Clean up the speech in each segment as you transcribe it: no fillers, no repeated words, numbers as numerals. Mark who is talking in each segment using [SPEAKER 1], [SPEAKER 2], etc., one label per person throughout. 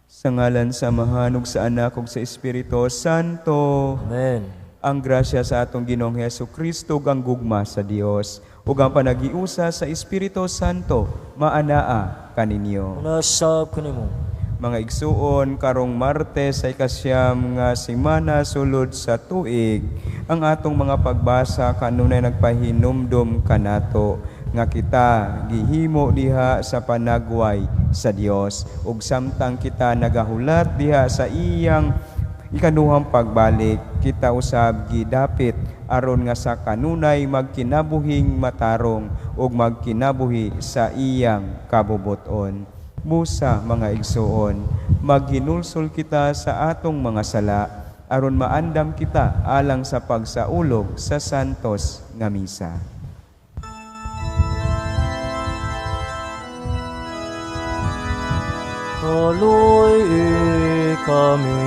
[SPEAKER 1] Sa ngalan sa Amahan ug sa Anak ug sa Espiritu Santo.
[SPEAKER 2] Amen.
[SPEAKER 1] Ang grasya sa atong Ginoong Hesukristo ug ang gugma sa Dios ug ang panagiusa sa Espiritu Santo maanaa kaninyo.
[SPEAKER 2] Unasab kanimo.
[SPEAKER 1] Mga igsuon, karong Martes ay ikasyam nga semana sulod sa tuig, ang atong mga pagbasa kanunay nagpahinumdum kanato nga kita gihimo diha sa panagway sa Dios ug samtang kita nagahulat diha sa iyang ikaduhang pagbalik, kita usab gidapit aron nga sa kanunay magkinabuhing matarong ug magkinabuhi sa iyang kabubuton. Busa mga igsuon, maghinulsol kita sa atong mga sala aron maandam kita alang sa pagsaulog sa santos nga misa.
[SPEAKER 2] Kaluoy kami,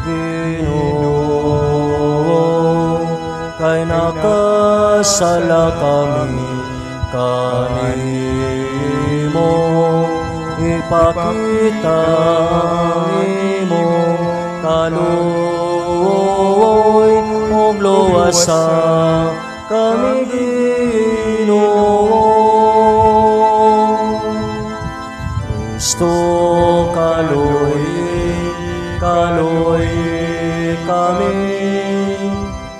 [SPEAKER 2] Ginoo, kay nakasala kami kanimo. Ipakita mo kaluoy ug luwasa kami, Ginoo. Kristo kaluoy, kaluoy kami.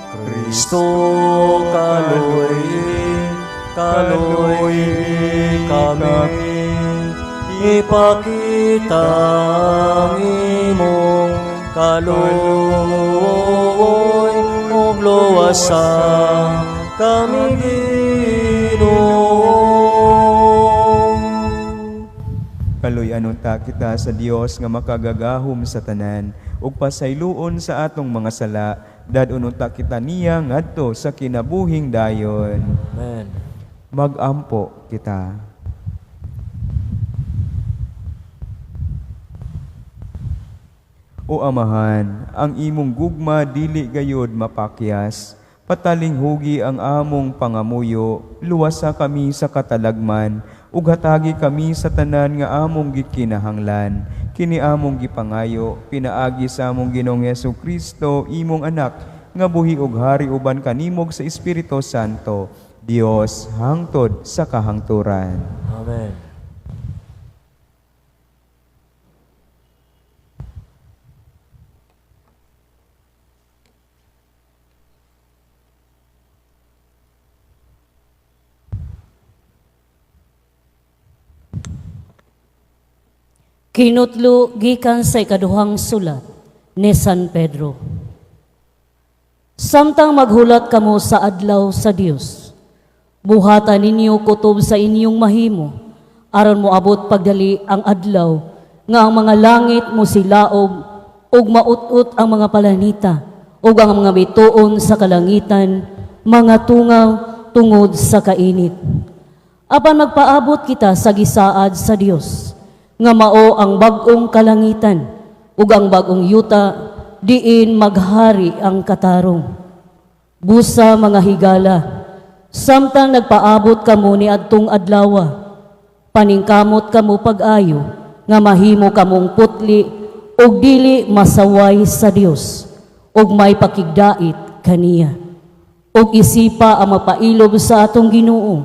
[SPEAKER 2] Kristo kaluoy, kaluoy kami. Ipakita ang imong kaluoy ug luwasa kami, Ginoo.
[SPEAKER 1] Kaluy-anon ta kita sa Dios nga makagagahom sa tanan ug pasayloon sa atong mga sala, dadunon ta kita niya ngadto sa kinabuhing dayon.
[SPEAKER 2] Amen.
[SPEAKER 1] Magampo kita. O Amahan, ang imong gugma dili gayod mapakyas, pataling hugi ang among pangamuyo, luwasa kami sa katalagman, ug hatagi kami sa tanan nga among gikinahanglan. Kini among gipangayo, pinaagi sa among Ginoong Hesukristo, imong anak, nga buhi ug hari uban kanimog sa Espiritu Santo, Dios hangtod sa kahangturan.
[SPEAKER 2] Amen.
[SPEAKER 3] Kinutlo gikan sa ikaduhang sulat ni San Pedro. Samtang maghulat kamo sa adlaw sa Dios, buhatan ninyo kutob sa inyong mahimo, aron moabot pagdali ang adlaw, nga ang mga langit mo silaob, ug maut-ut ang mga palanita, ug ang mga bituon sa kalangitan, mga tungaw tungod sa kainit. Apan magpaabot kita sa gisaad sa Dios, nga mao ang bag-ong kalangitan ug ang bag-ong yuta diin maghari ang katarong. Busa mga higala, samtang nagpaabot kamo ni adtong adlawa, paningkamot kamo pag-ayo nga mahimo kamong putli ug dili masaway sa Dios ug may pakigdait kaniya. Ug isipa ang mapailob sa atong Ginoo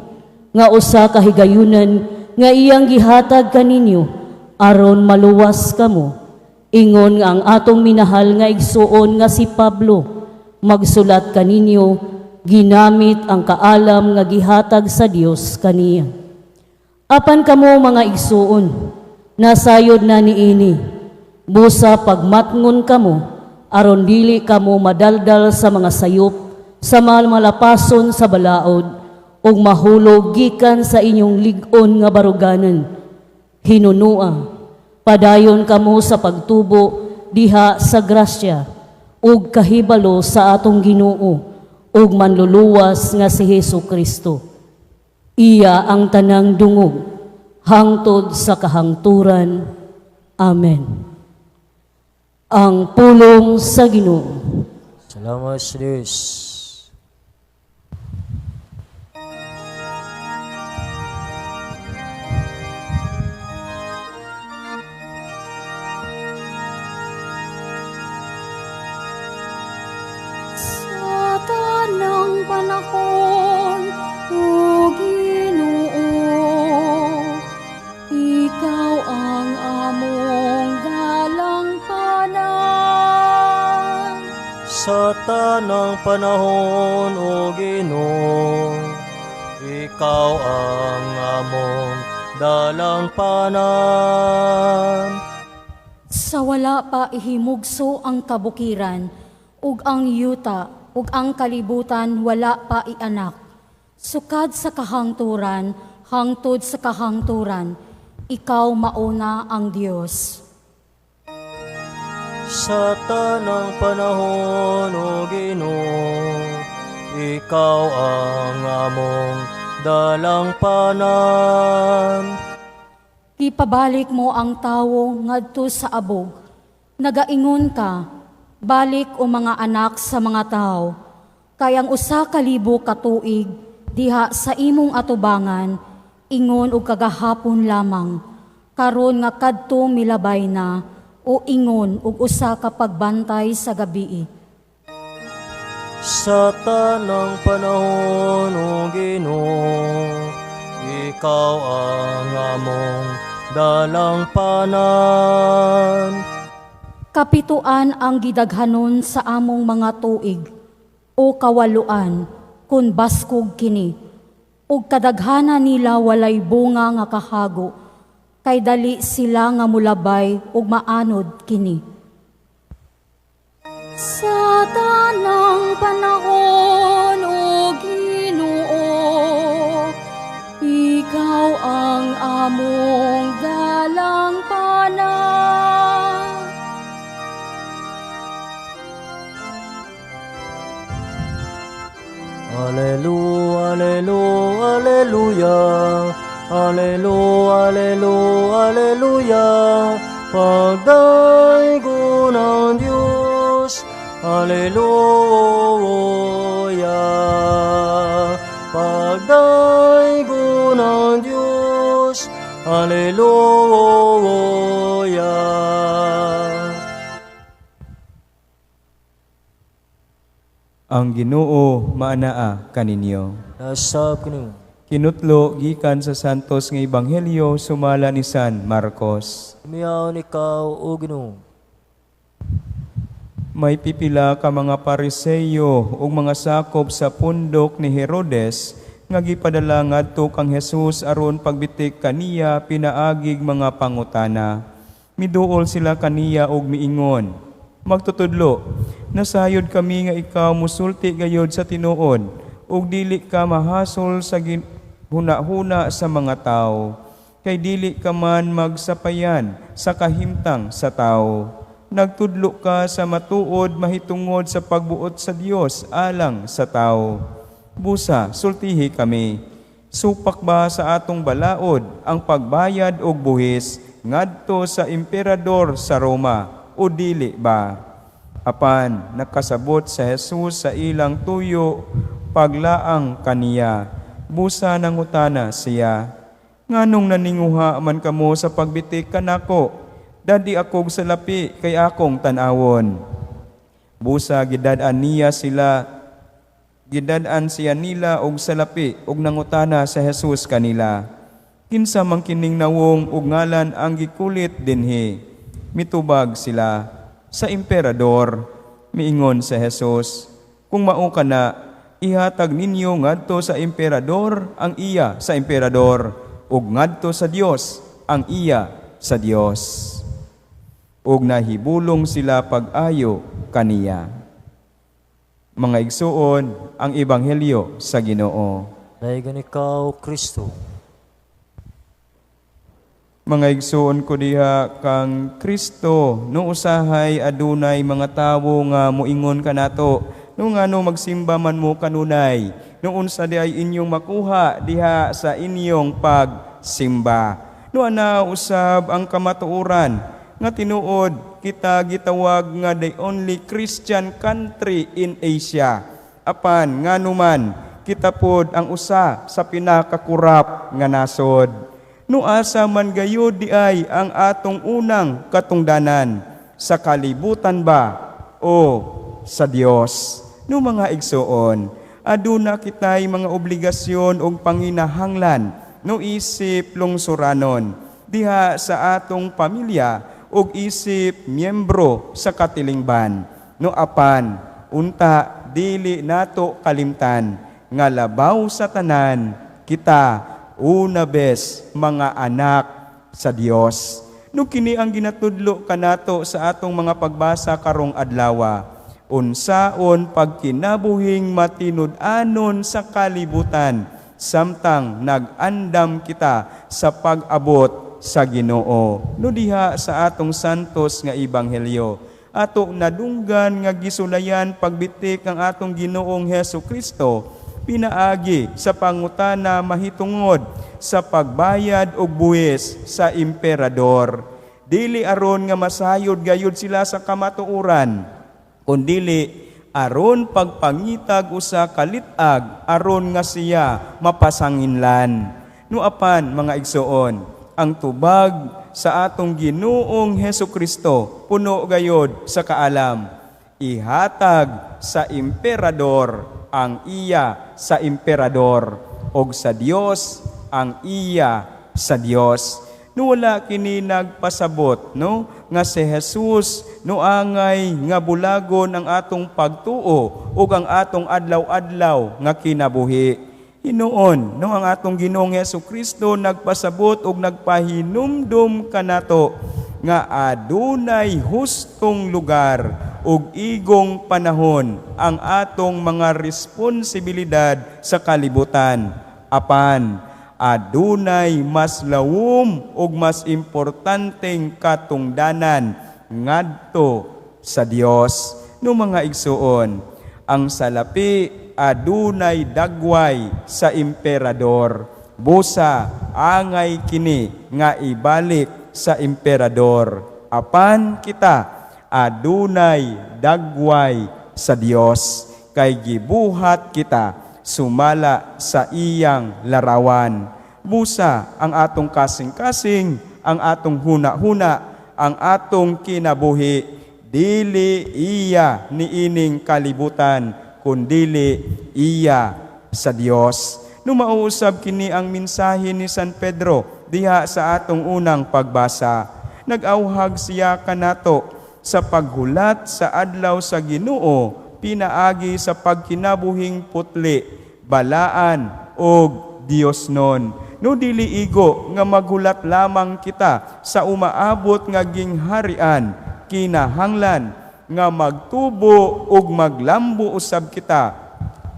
[SPEAKER 3] nga usa ka higayunan nga iyang gihatag kaninyo aron maluwas kamo. Ingon nga ang atong minahal nga igsuon nga si Pablo magsulat kaninyo ginamit ang kaalam nga gihatag sa Dios kaniya. Apan kamo mga igsuon, nasayod na niini, busa pagmatngon kamo aron dili kamo madaldal sa mga sayop, sa malapason sa balaod, ug mahulog gikan sa inyong lig-on nga baruganan. Hinunua, padayon kamo sa pagtubo diha sa grasya ug kahibalo sa atong Ginoo ug manluluwas nga si Hesukristo. Iya ang tanang dungog hangtod sa kahangturan. Amen. Ang pulong sa Ginoo.
[SPEAKER 2] Salamat sa Diyos.
[SPEAKER 3] panahon, O Ginoo. Ikaw ang among dalangpanan.
[SPEAKER 2] Sa tanang panahon, O Ginoo, Ikaw ang among dalangpanan.
[SPEAKER 3] Sa wala pa ihimugso ang kabukiran, ug ang yuta, ug ang kalibutan wala pa ianak. Sukad sa kahangturan, hangtod sa kahangturan, ikaw mauna ang Dios.
[SPEAKER 2] Sa tanang panahon, O Ginoo, Ikaw ang among dalangpanan.
[SPEAKER 3] Ipabalik mo ang tawo ngadto sa abog. Nagaingon ka, balik o mga anak sa mga tao. Kay ang usa ka libo ka tuig, diha sa imong atubangan, ingon og kagahapon lamang. Karon nga kadto milabay na, o ingon og usa ka pagbantay sa gabii.
[SPEAKER 2] Sa tanang panahon, O Ginoo, Ikaw ang among dalangpanan.
[SPEAKER 3] Kapituan ang gidaghanon sa among mga tuig, o kawaluan, kun baskog kini. Ug kadaghana nila walay bunga nga kahago, kay dali sila nga mulabay ug maanod kini. Sa tanang panahon, O Ginoo, Ikaw ang among dalangpanan.
[SPEAKER 2] Alleluia, alleluia, alleluia, alleluia, alleluia. Pagdaigo ng Diyos, alleluia. Pagdaigo ng Diyos, alleluia.
[SPEAKER 1] Ang Ginoo maanaa kaninyo.
[SPEAKER 2] Nasab kini.
[SPEAKER 1] Kinutlo gikan sa santos nga ebanghelyo sumala ni San Marcos.
[SPEAKER 2] Miyaon ikaw, O Ginoo.
[SPEAKER 1] May pipila ka mga Pariseyo ug mga sakop sa pundok ni Herodes nga gipadala ngadto kang Hesus aron pagbitik kaniya pinaagig mga pangutana. Miduol sila kaniya og miingon, magtutudlo, nasayod kami nga ikaw musulti gayod sa tinuod ug dili ka mahasol sa huna-huna sa mga tao, kay dili ka man magsapayan sa kahimtang sa tao. Nagtudlo ka sa matuod mahitungod sa pagbuot sa Dios alang sa tao. Busa, sultihi kami. Supak ba sa atong balaod ang pagbayad og buhis ngadto sa emperador sa Roma o dili ba? Apan nakasabot sa Hesus sa ilang tuyo paglaang kaniya. Busa nangutana siya, nganong naninguha man kamo sa pagbitik kanako? Dadi akog salapi kay akong tanawon. Busa gidad-an siya nila og salapi og nangutana sa Hesus kanila. Kinsa man kining nawong ug ngalan ang gikulit dinhi? Mitubag sila, sa emperador. Miingon sa Hesus, kung mao kana, ihatag ninyo ngadto sa emperador ang iya sa emperador ug ngadto sa Dios ang iya sa Dios. Ug nahibulong sila pag-ayo kaniya. Mga igsuon, ang ebanghelyo sa Ginoo.
[SPEAKER 2] Daigan ikaw, Kristo.
[SPEAKER 1] Mga igsuon ko diha kang Kristo, no usahay adunay mga tawo nga moingon kanato, no ngano magsimba man mo kanunay, no unsa di ay inyong makuha diha sa inyong pagsimba. No ana usab ang kamatuoran nga tinuod kita gitawag nga the only Christian country in Asia. Apan ngano man kita pod ang usa sa pinakakurap nga nasod. No asa man gayud di ay ang atong unang katungdanan, sa kalibutan ba o sa Dios? No mga igsuon, aduna kitay mga obligasyon o panginahanglan no isip lungsuranon diha sa atong pamilya o isip miyembro sa katilingban. No apan, unta dili nato kalimtan nga labaw sa tanan kita una bes mga anak sa Dios. No kini ang ginatudlo kanato sa atong mga pagbasa karong adlaw. Unsaon pagkinabuhing matinud-anon sa kalibutan samtang nag-andam kita sa pag-abot sa Ginoo. No diha sa atong santos nga ebanghelyo, ato nadunggan nga gisulayan pagbitik ang atong Ginoong Hesukristo pinaagi sa pangutana mahitungod sa pagbayad og buwis sa emperador. Dili aron nga masayod gayud sila sa kamatuoran, kundili aron pagpangitag usa kalitag aron nga siya mapasanginlan. No apan mga igsoon, ang tubag sa atong Ginoong Hesukristo puno gayod sa kaalam. Ihatag sa emperador ang iya sa emperador, og sa Dios ang iya sa Dios. No wala kini nagpasabot no nga si Jesus no angay nga bulagon ang atong pagtuo ug ang atong adlaw-adlaw nga kinabuhi. Hinuon no ang atong Ginoong Hesukristo nagpasabot ug nagpahinumdum kanato nga adunay hustong lugar ug igong panahon ang atong mga responsibilidad sa kalibutan. Apan adunay mas lawom ug mas importanteng katungdanan ngadto sa Dios. No mga igsuon, ang salapi adunay dagway sa emperador. Busa angay kini nga ibalik sa emperador. Apan kita adunay dagway sa Dios kay gibuhat kita sumala sa iyang larawan. Busa ang atong kasing-kasing, ang atong huna-huna, ang atong kinabuhi, dili iya niining kalibutan, kundili iya sa Dios. No mauusab kini ang mensahe ni San Pedro diha sa atong unang pagbasa. Nag-auhag siya kanato sa paghulat sa adlaw sa Ginoo pinaagi sa pagkinabuhing putli, balaan og Dios non. No dili igo nga maghulat lamang kita sa umaabot nga gingharian, kinahanglan nga magtubo ug maglambo usab kita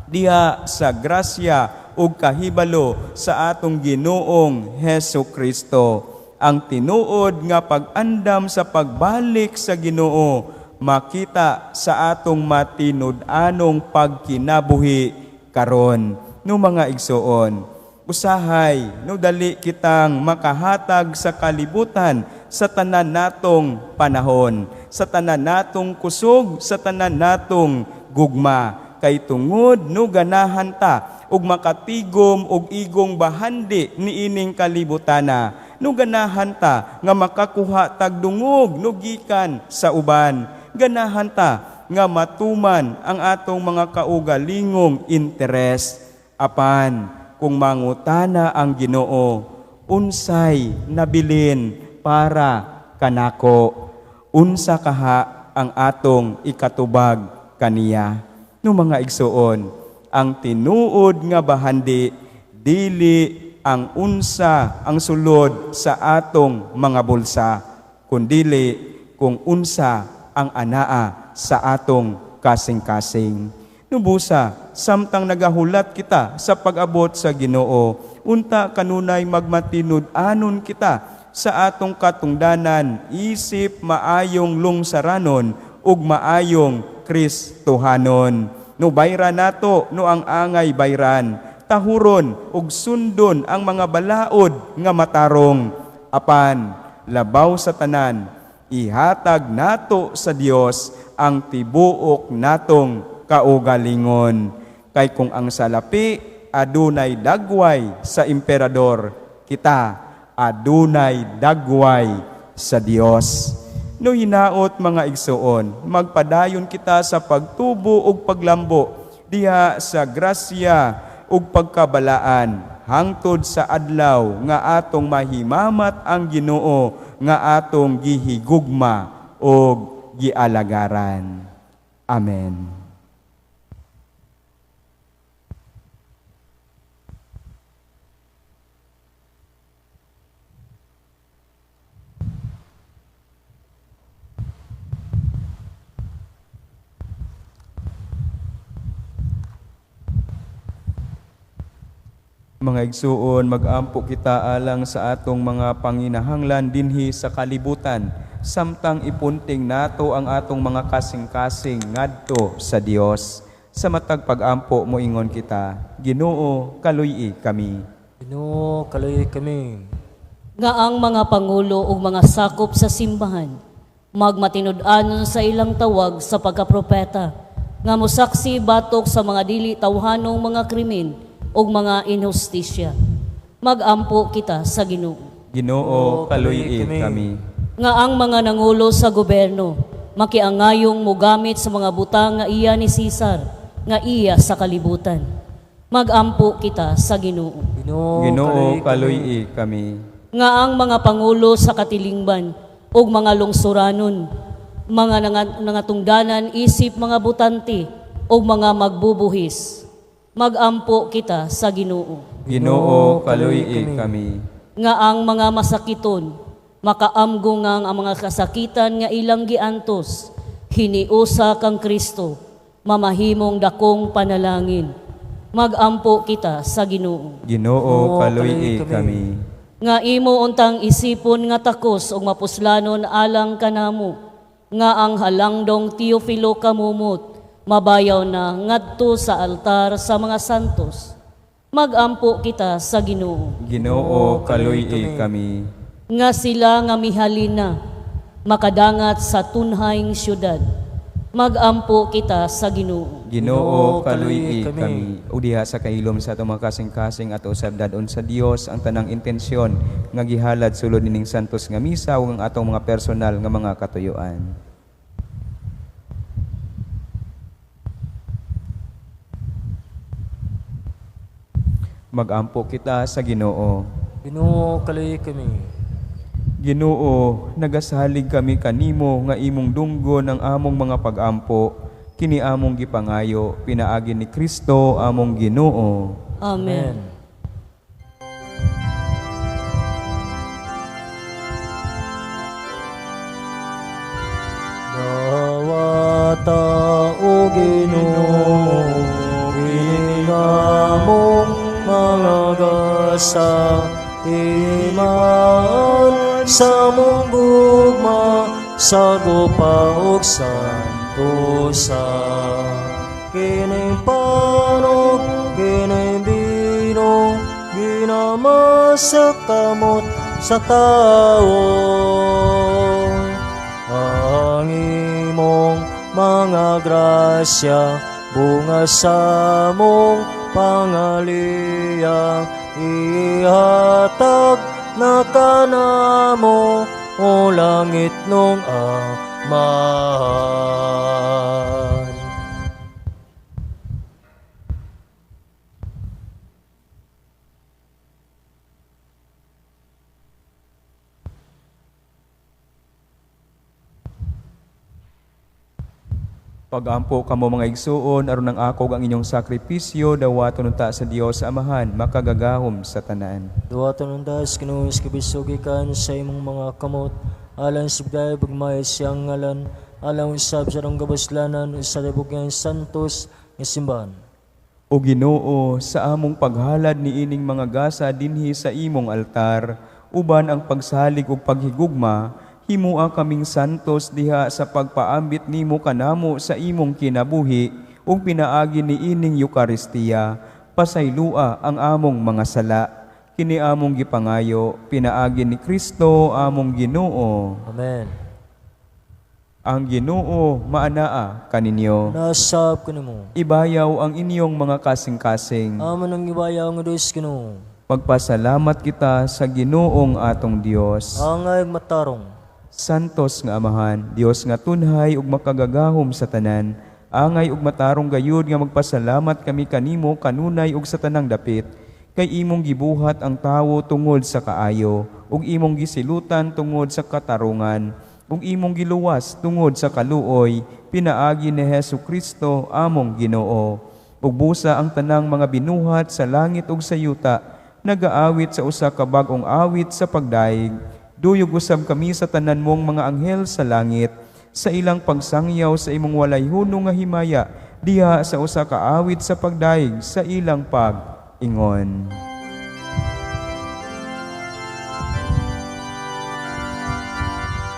[SPEAKER 1] diha sa grasya ug kahibalo sa atong Ginoong Hesukristo. Ang tinuod nga pag-andam sa pagbalik sa Ginoo makita sa atong matinud-anong pagkinabuhi karon. No mga igsoon, usahay no dali kitang makahatag sa kalibutan sa tanan natong panahon, sa tanan natong kusog, sa tanan natong gugma. Kay tungod no ganahan ta ug makatigom og igong bahandi niining kalibutana. No ganahan ta nga makakuha tagdungog no gikan sa uban. Ganahan ta nga matuman ang atong mga kaugalingong interes. Apan kung mangutana ang Ginoo, unsay nabilin para kanako? Unsa kaha ang atong ikatubag kaniya? No mga igsuon, ang tinuod nga bahandi dili ang unsa ang sulod sa atong mga bulsa, kundili kung unsa ang anaa sa atong kasing-kasing. Nubusa, samtang nagahulat kita sa pag-abot sa Ginoo, unta kanunay magmatinud-anon kita sa atong katungdanan, isip maayong lungsaranon ug maayong Kristohanon. No bayran nato no ang angay bayran, tahuron ug sundon ang mga balaod nga matarong. Apan labaw sa tanan, ihatag nato sa Dios ang tibuok natong kaugalingon. Kay kung ang salapi adunay dagway sa emperador, kita adunay dagway sa Dios. No hinaot mga igsuon, magpadayon kita sa pagtubo ug paglambo diha sa grasya ug pagkabalaan hangtod sa adlaw nga atong mahimamat ang Ginoo nga atong gihigugma ug gialagaran. Amen. Mga igsuon, mag-ampo kita alang sa atong mga panginahanglan dinhi sa kalibutan, samtang ipunting nato ang atong mga kasing-kasing ngadto sa Dios. Sa matag pag-ampo moingon kita, Ginoo, kaluy kami.
[SPEAKER 2] Ginoo, kaluy kami.
[SPEAKER 3] Nga ang mga pangulo ug mga sakop sa simbahan, magmatinud-anon sa ilang tawag sa pagkapropeta, nga mosaksi batok sa mga dili tawhanong mga krimen ug mga inhustisya. Mag-ampo kita sa Ginoo.
[SPEAKER 1] Ginoo, kaluy kami.
[SPEAKER 3] Nga ang mga nangulo sa gobyerno, makiangayong mogamit sa mga butang nga iya ni Cesar, nga iya sa kalibutan. Mag-ampo kita sa Ginoo.
[SPEAKER 1] Ginoo, kaluy kami.
[SPEAKER 3] Nga ang mga pangulo sa katilingban ug mga lungsuranon, mga nangatungdanan isip mga butante ug mga magbubuhis, mag-ampo kita sa Ginoo.
[SPEAKER 1] Ginoo, kaluy kami.
[SPEAKER 3] Nga ang mga masakiton, makaamgungang ang mga kasakitan nga ilang giantos, hiniusa kang Kristo, mamahimong dakong panalangin. Mag-ampo kita sa Ginoo.
[SPEAKER 1] Ginoo, kaluy kami.
[SPEAKER 3] Nga imo untang isipon nga takos ug mapuslanon alang kanamo, nga ang halangdong Teofilo kamumot, mabayaw na ngadto sa altar sa mga santos. Mag-ampo kita sa Ginoo.
[SPEAKER 1] Ginoo, kaluy kami.
[SPEAKER 3] Nga sila nga mihalina, makadangat sa tunhayng syudad. Mag-ampo kita sa Ginoo.
[SPEAKER 1] Ginoo, kaluy kami. O diha sa kailom sa atong mga kasing-kasing at usab dadon sa Dios ang tanang intensyon nga gihalad sulod nining santos nga misa ug ang atong mga personal nga mga katuyuan. Mag-ampo kita sa Ginoo.
[SPEAKER 2] Ginoo, kaluy kami.
[SPEAKER 1] Ginoo, nagasalig kami kanimo nga imong dunggon ang among mga pag-ampo, kini among gipangayo, pinaagi ni Kristo among Ginoo.
[SPEAKER 3] Amen.
[SPEAKER 2] Dawata o Ginoo, ginamong mga gasa, timaan sa mong gugma, sa gupa o santosa. Kining panog, kining binong, ginamasak kamot sa tao. Ang imong mga grasya, bunga sa mong pangaliya, ihatag na kanamo o langit nung amahan.
[SPEAKER 1] Pag-ampo kamo mga igsuon, aron ang ako ang inyong sakripisyo, dawaton unta sa Dios Amahan, makagagahom sa tanan.
[SPEAKER 2] Duwatan ng das, kinuhis kabisugikan sa imong mga kamot, alang sibday pagmayas siyang ngalan, alang usab sa rong gabaslanan, sa libugyan santos, ng simbahan.
[SPEAKER 1] O Ginoo, sa among paghalad ni ining mga gasa dinhi sa imong altar, uban ang pagsalig ug paghigugma, himua kaming santos diha sa pagpaambit nimo kanamo sa imong kinabuhi ug pinaagi ni ining Eukaristiya, pasaylua ang among mga sala. Kini among gipangayo, pinaagi ni Kristo among Ginoo.
[SPEAKER 2] Amen.
[SPEAKER 1] Ang Ginoo maanaa kaninyo.
[SPEAKER 2] Nasab ko nimo.
[SPEAKER 1] Ibayaw ang inyong mga kasing-kasing.
[SPEAKER 2] Aman ang ibayaw nga Diyos Ginoo.
[SPEAKER 1] Magpasalamat kita sa Ginoong atong Dios.
[SPEAKER 2] Angay matarong.
[SPEAKER 1] Santos nga Amahan, Dios nga tunhay ug makagagahom sa tanan, Angay ug matarong gayud nga magpasalamat kami kanimo kanunay ug sa tanang dapit. Kay imong gibuhat ang tawo tungod sa kaayo, ug imong gisilutan tungod sa katarungan, ug imong giluwas tungod sa kaluoy, pinaagi ni Hesukristo among Ginoo. Ug busa ang tanang mga binuhat sa langit ug sa yuta, nagaawit sa usa ka bag-ong awit sa pagdaig. Duyog usab kami sa tanan mong mga anghel sa langit, sa ilang pagsangyaw sa imong walay hunong nga himaya, diha sa usa ka awit sa pagdaig sa ilang pag-ingon.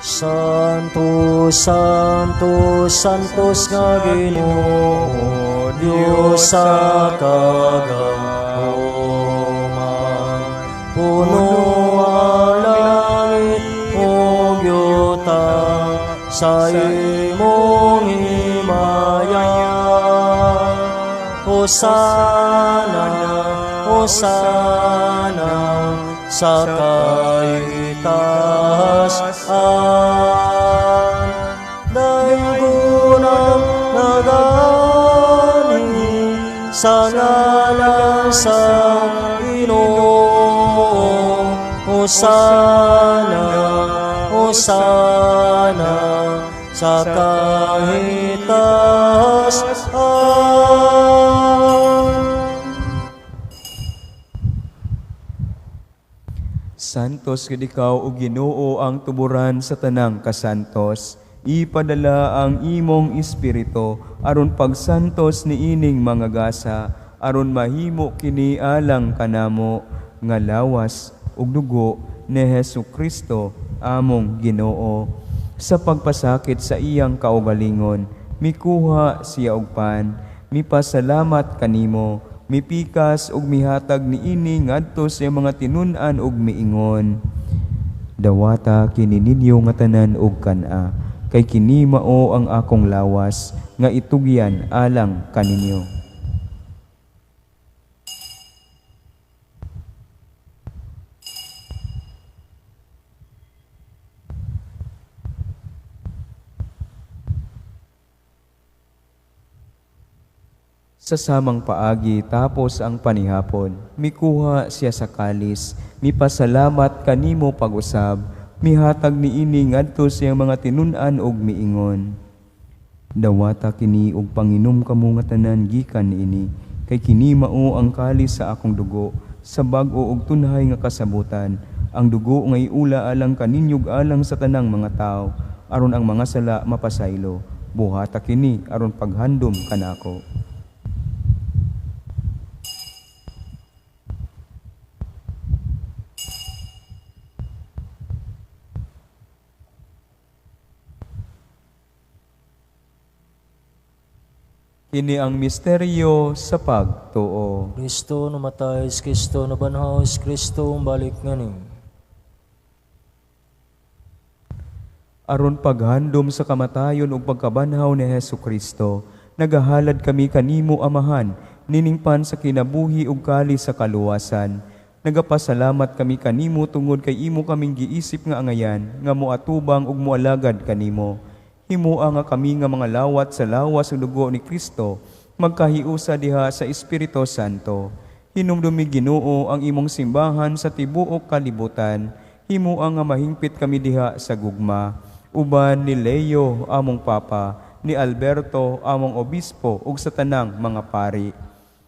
[SPEAKER 2] Santo, Santo, Santos nga Ginoo, Dios sa kagahuman. Puno ang langit ug yuta sa imong himaya. Hosana, Hosana sa kaitaasan. Daygunang nagani sa ngalan sa Ginoo. Hosana, Hosana sa kaitaasan.
[SPEAKER 1] Santos gid ikaw o Ginoo ang tuburan sa tanang kasantos. Ipadala ang imong espiritu aron pagsantos ni ining mga gasa, aron mahimo kini alang kanamo nga lawas ug dugo ni Hesukristo among Ginoo. Sa pagpasakit sa iyang kaugalingon, mikuha siya og pan, mipasalamat kanimo, mipikas ug mihatag niini ngadto sa mga tinun-an ug miingon. Dawata kini ninyo nga tanan ug kana, kay kini mao ang akong lawas nga itugyan alang kaninyo. Sa samang paagi tapos ang panihapon, mikuha siya sa kalis, mipasalamat kanimo pag-usab, mihatag niini ngadto sa mga tinun-an ug miingon. Dawata kini ug panginom kamo nga tanan gikan niini, kay kini mao ang kalis sa akong dugo, sa bag-o ug tunhay nga kasabutan, ang dugo nga iula alang kaninyog alang sa tanang mga tao, aron ang mga sala mapasaylo. Buhata kini aron paghandom kanako. Kini ang misteryo sa pagtuo.
[SPEAKER 2] Kristo namatay, Kristo nabanhaw, Kristo balik nganing.
[SPEAKER 1] Aron paghandom sa kamatayon ug pagkabanhaw ni Hesukristo, nagahalad kami kanimo Amahan, niningpan sa kinabuhi ug kali sa kaluwasan. Nagapasalamat kami kanimo tungod kay imo kaming giisip nga angayan, nga moatubang ug moalagad kanimo. Himua nga kami nga mga lawat sa lawas ug dugo ni Kristo, magkahiusa diha sa Espiritu Santo. Hinumdumi Ginoo ang imong simbahan sa tibuok kalibutan. Himua nga mahingpit kami diha sa gugma. Uban ni Leo among Papa, ni Alberto among Obispo ug sa tanang mga pari.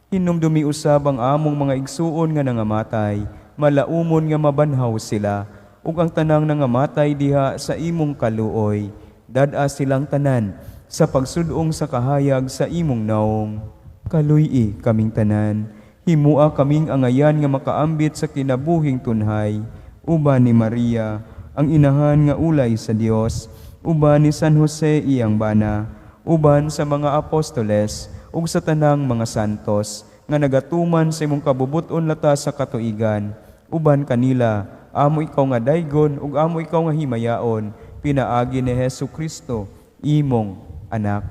[SPEAKER 1] Hinumdumi usab ang among mga igsuon nga nangamatay, malaumon nga mabanhaw sila, ug ang tanang nangamatay diha sa imong kaluoy. Dad-a silang tanan sa pagsudong sa kahayag sa imong naong. Kaluy-i kaming tanan, himua kaming angayan nga makaambit sa kinabuhing tunhay. Uban ni Maria, ang inahan nga ulay sa Dios, uban ni San Jose iyang bana, uban sa mga apostoles, ug sa tanang mga santos, nga nagatuman sa imong kabubuton lata sa katuigan. Uban kanila, amo ikaw nga daygon, ug amo ikaw nga himayaon, pinaagi ni Hesukristo, imong anak.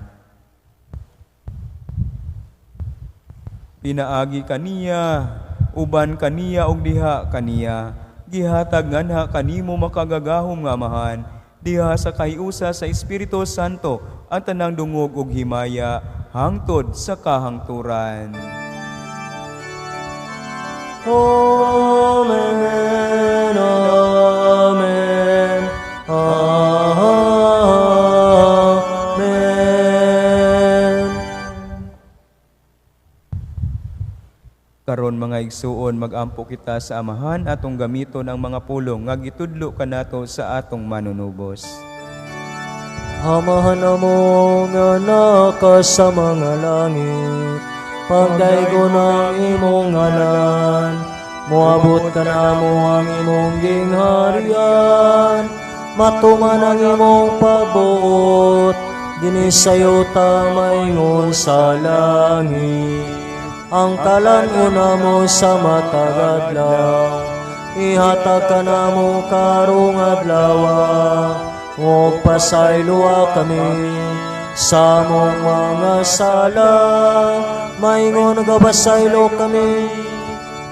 [SPEAKER 1] Pinaagi kaniya, uban kaniya og diha kaniya, gihatag nganha kanimo makagagahom nga Amahan, diha sa kahiusa sa Espiritu Santo, ang tanang dungog ug himaya, hangtod sa kahangturan.
[SPEAKER 2] Amen, Amen, Amen.
[SPEAKER 1] Karon mga igsuon, magampo kita sa amahan atong gamiton ang mga pulong nga gitudlo kanato sa atong manunubos.
[SPEAKER 2] Amahan na mo nga naka sa mga langit, pagdaygo ng imong ngalan, moabot ka na mo ang imong gingharian, matuman ang imong pagbuot, dinisayo ta maingon sa langit. Ang kalan-una mo sa matag adlaw, ihatag ka na mo karong adlaw, huwag pasayloa kami sa mong mga sala, maingon nagabasaylo kami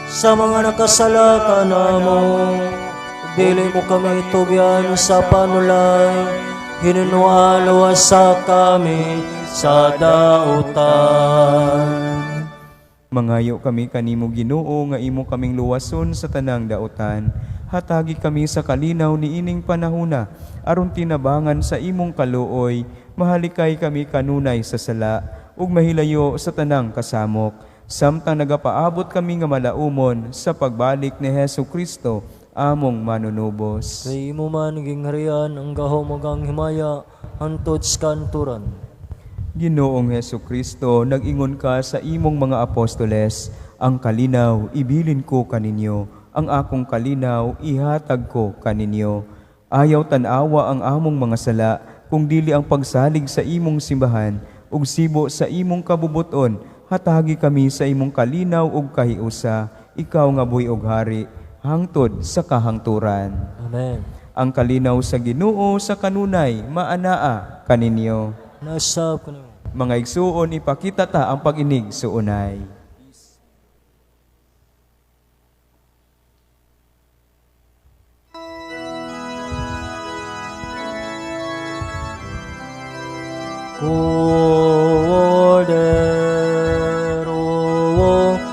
[SPEAKER 2] sa mga nakasala ka na mo. Dili mo kami tugyan sa panulay, hinunualawa sa kami sa dautan.
[SPEAKER 1] Mangayo kami kanimo Ginoo nga imo kaming luwason sa tanang daotan. Hatagi kami sa kalinaw ni ining panahuna, aron tinabangan sa imong kaluoy, mahalikay kami kanunay sa sala, ug mahilayo sa tanang kasamok. Samtang nagapaabot kami nga malaumon sa pagbalik ni Hesu Kristo, among manunubos.
[SPEAKER 2] Kay imo man gingharian ang gahom ug ang himaya hantod sa kanturan.
[SPEAKER 1] Ginoong Hesu Kristo, nag-ingon ka sa imong mga apostoles, ang kalinaw ibilin ko kaninyo, ang akong kalinaw ihatag ko kaninyo. Ayaw tanawa ang among mga sala, kung dili ang pagsalig sa imong simbahan, ug sibo sa imong kabubuton, hatagi kami sa imong kalinaw ug kahiusa, ikaw nga buhi ug hari, hangtod sa kahangturan.
[SPEAKER 2] Amen.
[SPEAKER 1] Ang kalinaw sa Ginoo sa kanunay, maanaa kaninyo.
[SPEAKER 2] Nasab ko na.
[SPEAKER 1] Mga igsuon, ipakita ta ang pag-inig suunay.
[SPEAKER 2] Kordero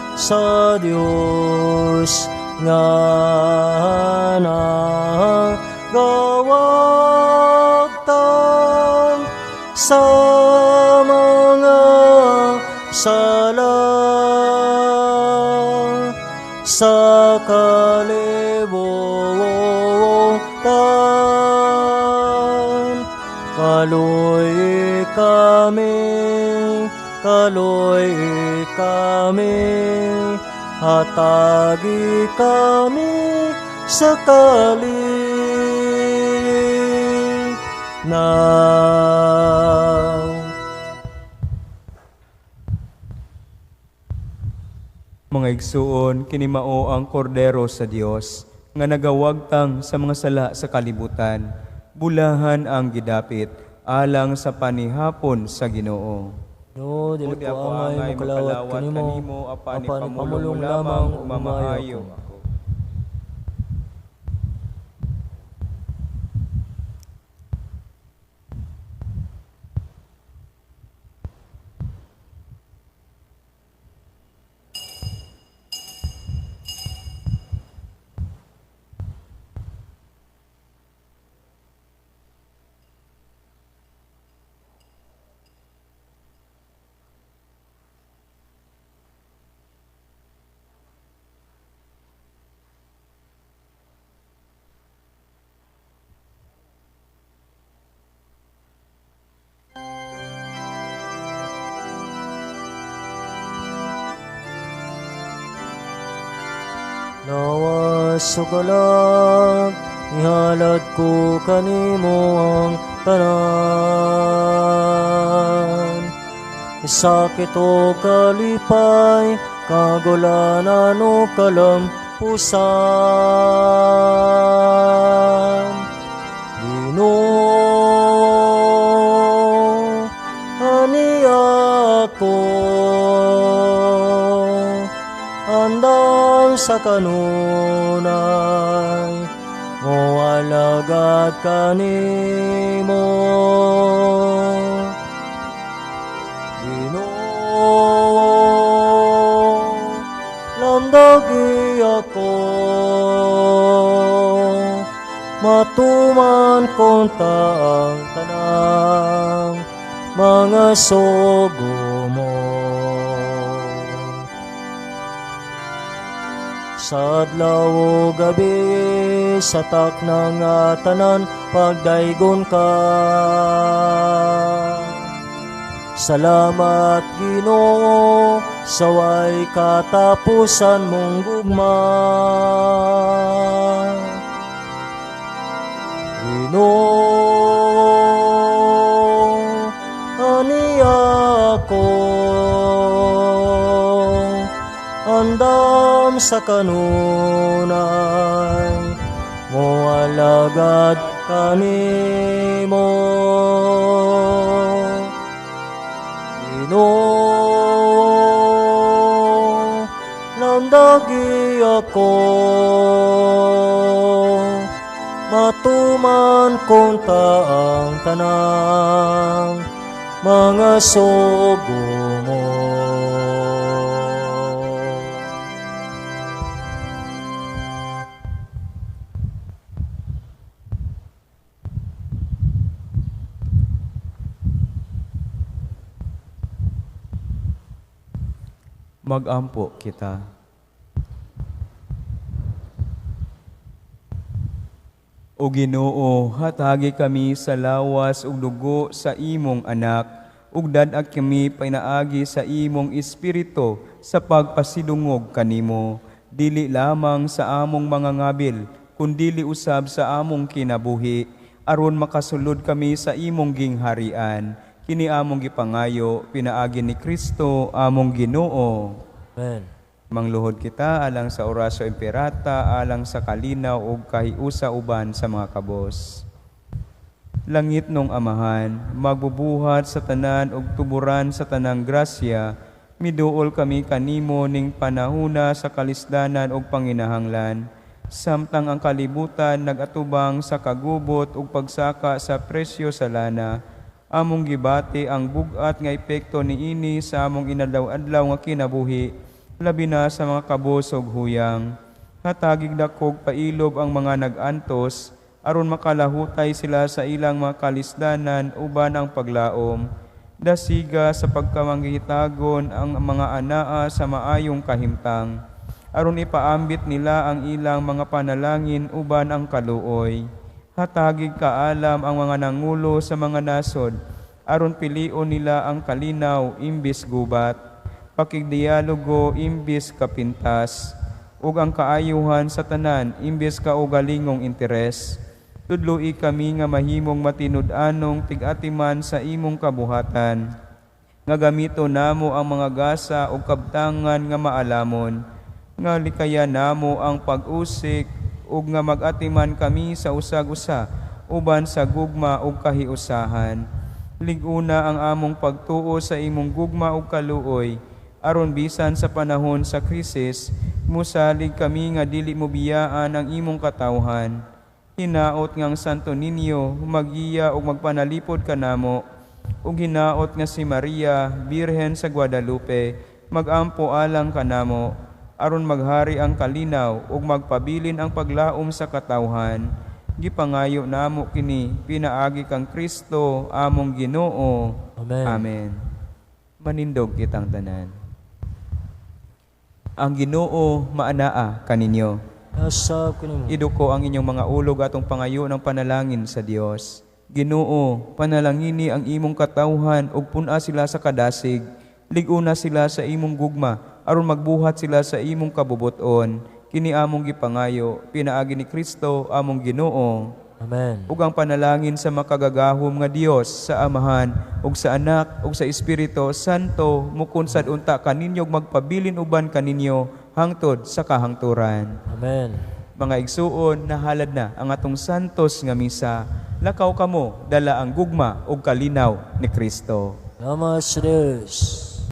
[SPEAKER 2] sa Diyos nga nagawagtan sa mga sala sa kalibutan. Kaloy kami, hatagi kami sa kalinaw.
[SPEAKER 1] Mga igsuon, kinimao ang kordero sa Dios, nga nagawagtang sa mga sala sa kalibutan, bulahan ang gidapit, alang sa panihapon sa Ginoo.
[SPEAKER 2] No, dili ko angay makalawat kanimo,
[SPEAKER 1] apani
[SPEAKER 2] apani
[SPEAKER 1] pamulong lamang umamahayo.
[SPEAKER 2] Lawas sugalag, ihalad ko kanimo ang tanan. Isakit o kalipay, kagulanan o kalampusan. Ginoo, ani ako, andam sa kanunay, Mualagad kanimo, Ginoo, landagi ako, matuman konta ang tanang mga sugo mo. Sa adlaw o gabi, sa taknang tanan, pagdaygon ka. Salamat Ginoo, saway katapusan mong gugma. Ginoo, aniya ako, andam sa kanunay, mualagad kanimo. Ginoo, landagi ako, matuman konta ang tanang mga sugo mo.
[SPEAKER 1] Mag-ampo kita. O Ginoo, hatagi kami sa lawas ug dugo sa imong anak, ug dadak kami pinaagi sa imong espiritu sa pagpasidungog kanimo, dili lamang sa among mga ngabil, kundili usab sa among kinabuhi, aron makasulod kami sa imong gingharian. Kini among gipangayo, pinaagi ni Kristo among Ginoo.
[SPEAKER 2] Amen.
[SPEAKER 1] Mangluhod kita alang sa orasyo imperata, alang sa kalinaw ug kahiusa uban sa mga kabos. Langit nung amahan, magbubuhat sa tanan ug tuburan sa tanang grasya, miduol kami kanimo ning panahuna sa kalisdanan ug panginahanglan. Samtang ang kalibutan nagatubang sa kagubot ug pagsaka sa presyo sa lana, among gibati ang bugat nga epekto niini sa among inadlaw-adlaw nga kinabuhi, labi na sa mga kabos ug huyang. Hatagig dakog pailob ang mga nag-antos, aron makalahutay sila sa ilang mga kalisdanan uban ang paglaom. Dasiga sa pagkamanggihitagon ang mga anaa sa maayong kahimtang, aron ipaambit nila ang ilang mga panalangin uban ang kaluoy. Hatagig kaalam ang mga nangulo sa mga nasod, aron pilion nila ang kalinaw imbis gubat, pakigdialogo imbis kapintas, ug ang kaayuhan sa tanan imbis kaugalingong interes. Tudloi kami nga mahimong matinud-anong tig-atiman sa imong kabuhatan, nga gamito namo ang mga gasa ug kabtangan nga maalamon, nga likaya namo ang pag-usik ug nga mag-atiman kami sa usag-usa uban sa gugma ug kahiusahan. Liguna ang among pagtuo sa imong gugma ug kaluoy, aron bisan sa panahon sa krisis, musalig kami nga dili mo biyaan ang imong katawhan. Hinaot ngang Santo Niño, magiya ug magpanalipod kanamo, ug hinaot nga si Maria, Birhen sa Guadalupe, magampo alang kanamo, aron maghari ang kalinaw ug magpabilin ang paglaom sa katawhan. Gipangayo namo kini, pinaagi kang Kristo among Ginoo.
[SPEAKER 2] Amen.
[SPEAKER 1] Amen. Manindog kitang tanan. Ang Ginoo maanaa kaninyo.
[SPEAKER 2] Asab kanimo.
[SPEAKER 1] Iduko ang inyong mga ulog atong pangayo ng panalangin sa Dios. Ginoo, panalangini ang imong katawhan ug pun-a sila sa kadasig. Liguna sila sa imong gugma, aron magbuhat sila sa imong kabubuton. Kini among gipangayo, pinaagi ni Kristo among Ginoo.
[SPEAKER 2] Amen.
[SPEAKER 1] Ug ang panalangin sa makagagahom nga Dios, sa Amahan, ug sa Anak, ug sa Espiritu Santo, mukunsad unta kaninyo ug magpabilin uban kaninyo hangtod sa kahangturan.
[SPEAKER 2] Amen.
[SPEAKER 1] Mga igsuon, nahalad na ang atong santos nga misa. Lakaw kamo, dala ang gugma ug kalinaw ni Kristo.
[SPEAKER 2] Salamat sa Diyos.